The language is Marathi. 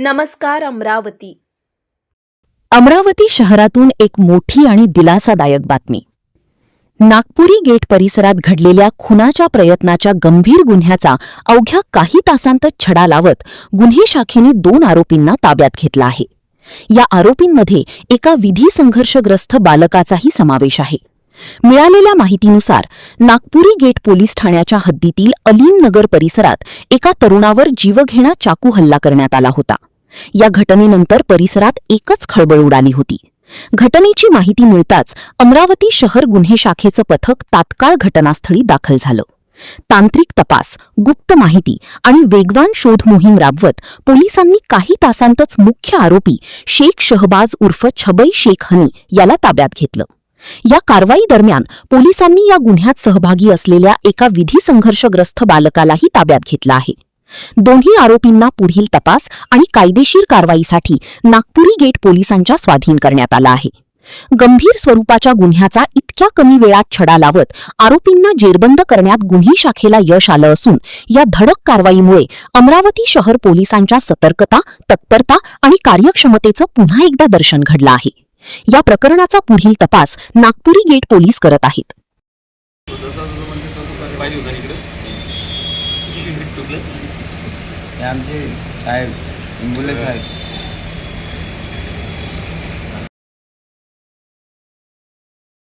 नमस्कार अमरावती. अमरावती शहरातून एक मोठी आणि दिलासादायक बातमी. नागपुरी गेट परिसरात घडलेल्या खुनाच्या प्रयत्नाच्या गंभीर गुन्ह्याचा अवघ्या काही तासांतच छडा लावत गुन्हे शाखेने 2 आरोपींना ताब्यात घेतला आहे. या आरोपींमध्ये एका विधी संघर्षग्रस्त बालकाचाही समावेश आहे. मिळालेल्या माहितीनुसार नागपुरी गेट पोलीस ठाण्याच्या हद्दीतील अलीम नगर परिसरात एका तरुणावर जीवघेणा चाकू हल्ला करण्यात आला होता. या घटनेनंतर परिसरात एकच खळबळ उडाली होती. घटनेची माहिती मिळताच अमरावती शहर गुन्हे शाखेचं पथक तात्काळ घटनास्थळी दाखल झालं. तांत्रिक तपास, गुप्त माहिती आणि वेगवान शोध मोहीम राबवत पोलिसांनी काही तासांतच मुख्य आरोपी शेख शहबाज उर्फ छबई शेख हनी याला ताब्यात घेतलं. या कारवाई दरम्यान पोलिसांनी या गुन्ह्यात सहभागी असलेल्या एका विधी संघर्षग्रस्त बालकालाही ताब्यात घेतलं आहे. दोन्ही आरोपींना पुढील तपास आणि कायदेशीर कारवाईसाठी नागपुरी गेट पोलिसांच्या स्वाधीन करण्यात आला आहे. गंभीर स्वरूपाच्या गुन्ह्याचा इतक्या कमी वेळात छडा लावत आरोपींना जेरबंद करण्यात गुन्हे शाखेला यश आलं असून या धडक कारवाईमुळे अमरावती शहर पोलिसांच्या सतर्कता, तत्परता आणि कार्यक्षमतेचं पुन्हा एकदा दर्शन घडलं आहे. या प्रकरणाचा पुढील तपास नागपुरी गेट पोलीस करत आहेत. आमचे साहेब इंगुले साहेब